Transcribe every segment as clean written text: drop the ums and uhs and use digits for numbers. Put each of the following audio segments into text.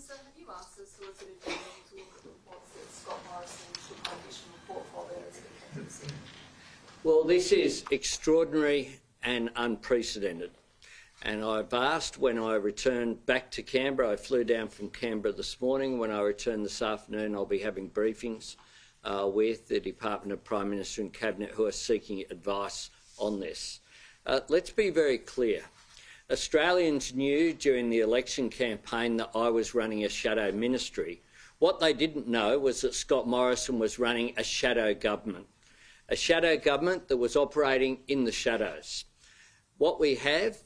Minister, have you asked the Solicitor General to look at the reports that Scott Morrison should publish in the portfolios that he kept? Well, this is extraordinary and unprecedented. And I've asked when I returned back to Canberra, I flew down from Canberra this morning. When I return this afternoon, I'll be having briefings with the Department of Prime Minister and Cabinet who are seeking advice on this. Let's be very clear. Australians knew during the election campaign that I was running a shadow ministry. What they didn't know was that Scott Morrison was running a shadow government that was operating in the shadows. What we have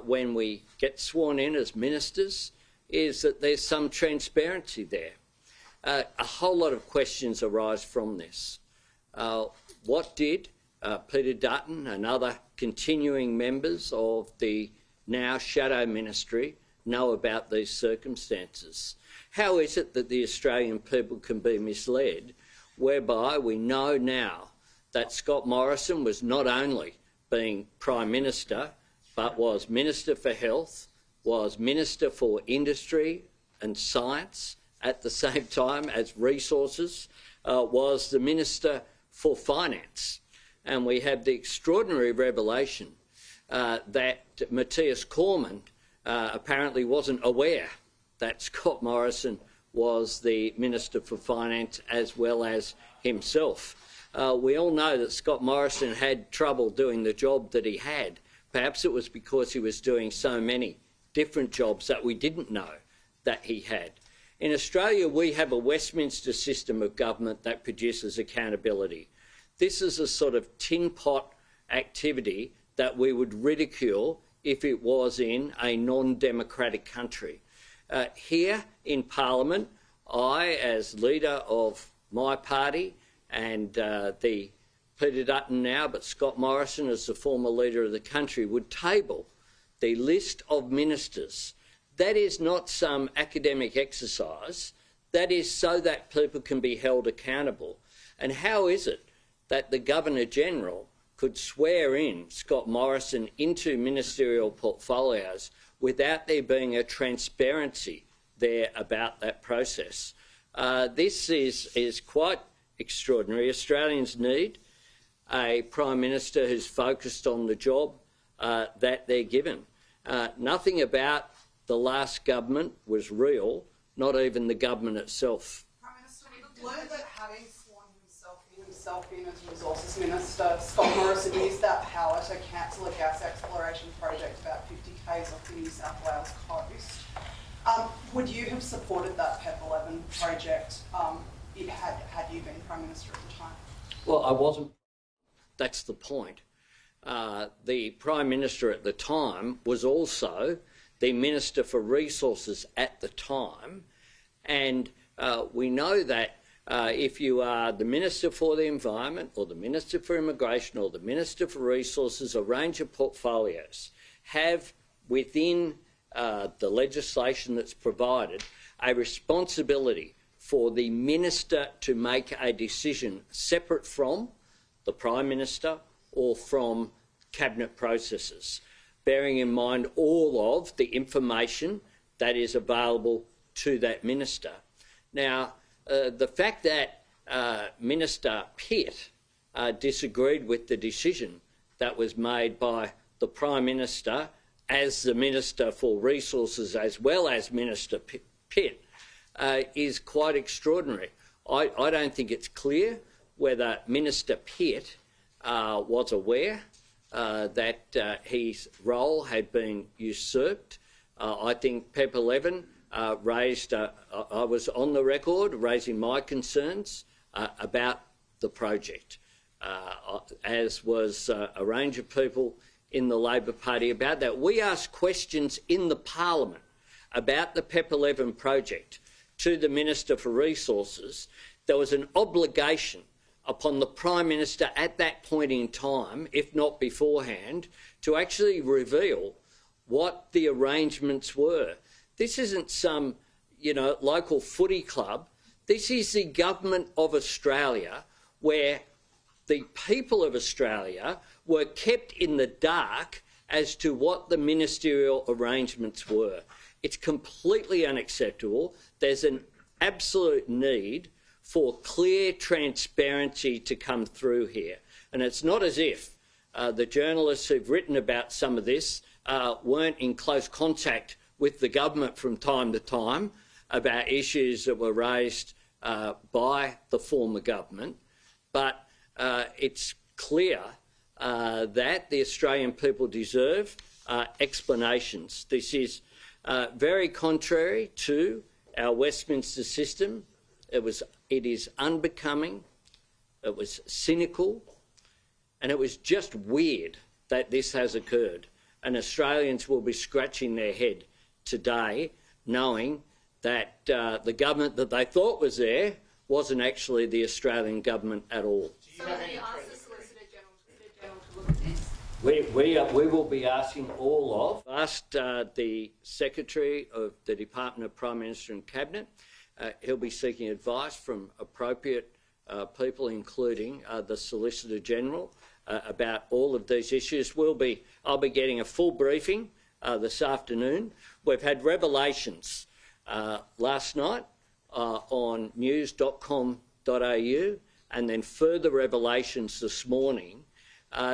when we get sworn in as ministers is that there's some transparency there. A whole lot of questions arise from this. What did Peter Dutton and other continuing members of the now shadow ministry know about these circumstances? How is it that the Australian people can be misled, whereby we know now that Scott Morrison was not only being Prime Minister, but was Minister for Health, was Minister for Industry and Science at the same time as Resources, was the Minister for Finance. And we have the extraordinary revelation that Matthias Cormann apparently wasn't aware that Scott Morrison was the Minister for Finance as well as himself. We all know that Scott Morrison had trouble doing the job that he had. Perhaps it was because he was doing so many different jobs that we didn't know that he had. In Australia, we have a Westminster system of government that produces accountability. This is a sort of tin pot activity that we would ridicule if it was in a non-democratic country. Here in Parliament, I, as leader of my party, and the Peter Dutton now, but Scott Morrison as the former leader of the country, would table the list of ministers. That is not some academic exercise. That is so that people can be held accountable. And how is it that the Governor-General could swear in Scott Morrison into ministerial portfolios without there being a transparency there about that process? This is quite extraordinary. Australians need a Prime Minister who's focused on the job that they're given. Nothing about the last government was real, not even the government itself. Prime Minister, we learned that having sworn himself in as Resources Minister, Scott Morrison used that power to cancel a gas exploration project about 50 k's off the New South Wales coast. Would you have supported that PEP 11 project had you been Prime Minister at the time? Well, I wasn't. That's the point. The Prime Minister at the time was also the Minister for Resources at the time, and we know that if you are the Minister for the Environment or the Minister for Immigration or the Minister for Resources, a range of portfolios have within the legislation that's provided a responsibility for the Minister to make a decision separate from the Prime Minister or from Cabinet processes, bearing in mind all of the information that is available to that Minister. Now, the fact that Minister Pitt disagreed with the decision that was made by the Prime Minister as the Minister for Resources as well as Minister Pitt is quite extraordinary. I don't think it's clear whether Minister Pitt was aware that his role had been usurped. I think PEP 11 raised, I was on the record raising my concerns about the project, as was a range of people in the Labor Party about that. We asked questions in the Parliament about the PEP 11 project to the Minister for Resources. There was an obligation upon the Prime Minister at that point in time, if not beforehand, to actually reveal what the arrangements were. This isn't some, local footy club. This is the government of Australia, where the people of Australia were kept in the dark as to what the ministerial arrangements were. It's completely unacceptable. There's an absolute need for clear transparency to come through here. And it's not as if the journalists who've written about some of this weren't in close contact with the government from time to time about issues that were raised by the former government. But it's clear that the Australian people deserve explanations. This is very contrary to our Westminster system. It is unbecoming, it was cynical, and it was just weird that this has occurred. And Australians will be scratching their head today knowing that the government that they thought was there wasn't actually the Australian government at all. So will you ask the Solicitor General to look at this? We will be asking all of. Asked the Secretary of the Department of Prime Minister and Cabinet. He'll be seeking advice from appropriate people, including the Solicitor General, about all of these issues. I'll be getting a full briefing this afternoon. We've had revelations last night on news.com.au, and then further revelations this morning.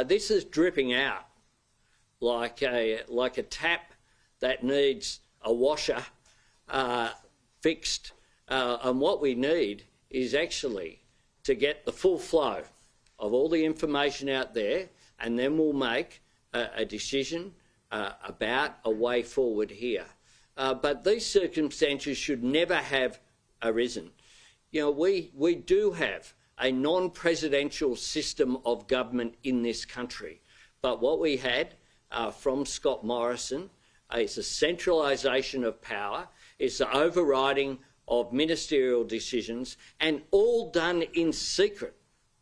This is dripping out like a tap that needs a washer fixed. And what we need is actually to get the full flow of all the information out there, and then we'll make a decision about a way forward here. But these circumstances should never have arisen. You know, we do have a non-presidential system of government in this country. But what we had from Scott Morrison is a centralisation of power, is the overriding of ministerial decisions, and all done in secret,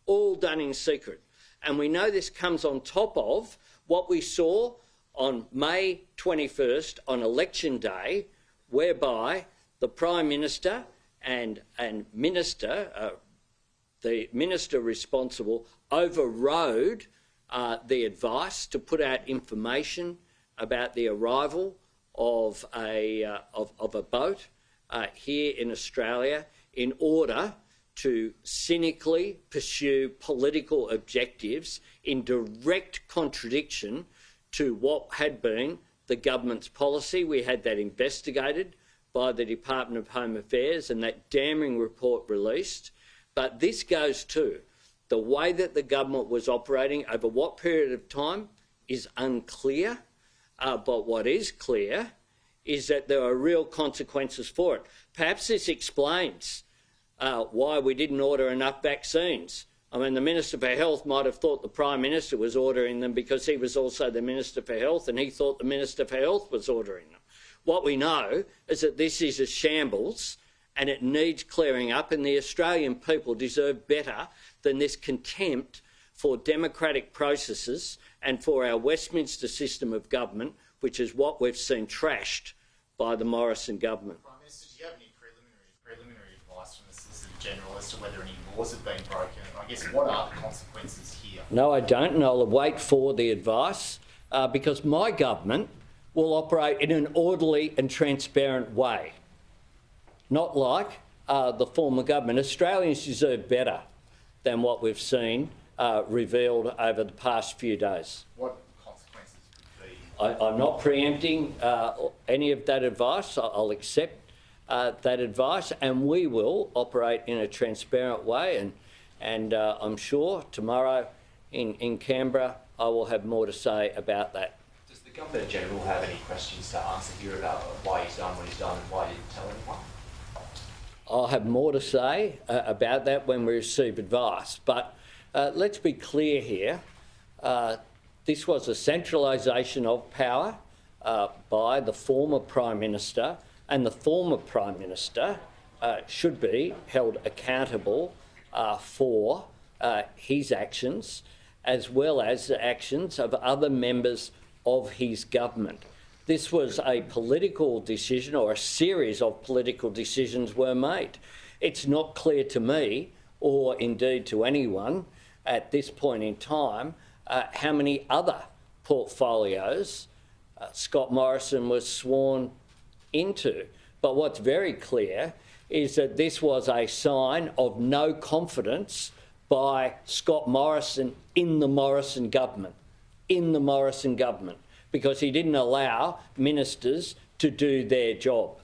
And we know this comes on top of what we saw on May 21st, on election day, whereby the Prime Minister and Minister, the Minister responsible, overrode the advice to put out information about the arrival of a boat here in Australia in order to cynically pursue political objectives in direct contradiction to what had been the government's policy. We had that investigated by the Department of Home Affairs and that damning report released. But this goes to the way that the government was operating over what period of time is unclear. But what is clear is that there are real consequences for it. Perhaps this explains why we didn't order enough vaccines. I mean, the Minister for Health might have thought the Prime Minister was ordering them because he was also the Minister for Health, and he thought the Minister for Health was ordering them. What we know is that this is a shambles and it needs clearing up, and the Australian people deserve better than this contempt for democratic processes and for our Westminster system of government, which is what we've seen trashed by the Morrison government. Prime Minister, do you have any preliminary advice from the Solicitor General as to whether any laws have been broken? I guess what are the consequences here? No, I don't, and I'll wait for the advice because my government will operate in an orderly and transparent way, not like the former government. Australians deserve better than what we've seen revealed over the past few days. What consequences could be? I'm not preempting any of that advice. I'll accept that advice, and we will operate in a transparent way. And I'm sure tomorrow in Canberra I will have more to say about that. Does the Governor General have any questions to answer here about why he's done what he's done and why he didn't tell anyone? I'll have more to say about that when we receive advice. But let's be clear here. This was a centralisation of power by the former Prime Minister, and the former Prime Minister should be held accountable for his actions, as well as the actions of other members of his government. This was a political decision, or a series of political decisions were made. It's not clear to me, or indeed to anyone at this point in time, how many other portfolios Scott Morrison was sworn into. But what's very clear is that this was a sign of no confidence by Scott Morrison in the Morrison government, because he didn't allow ministers to do their job.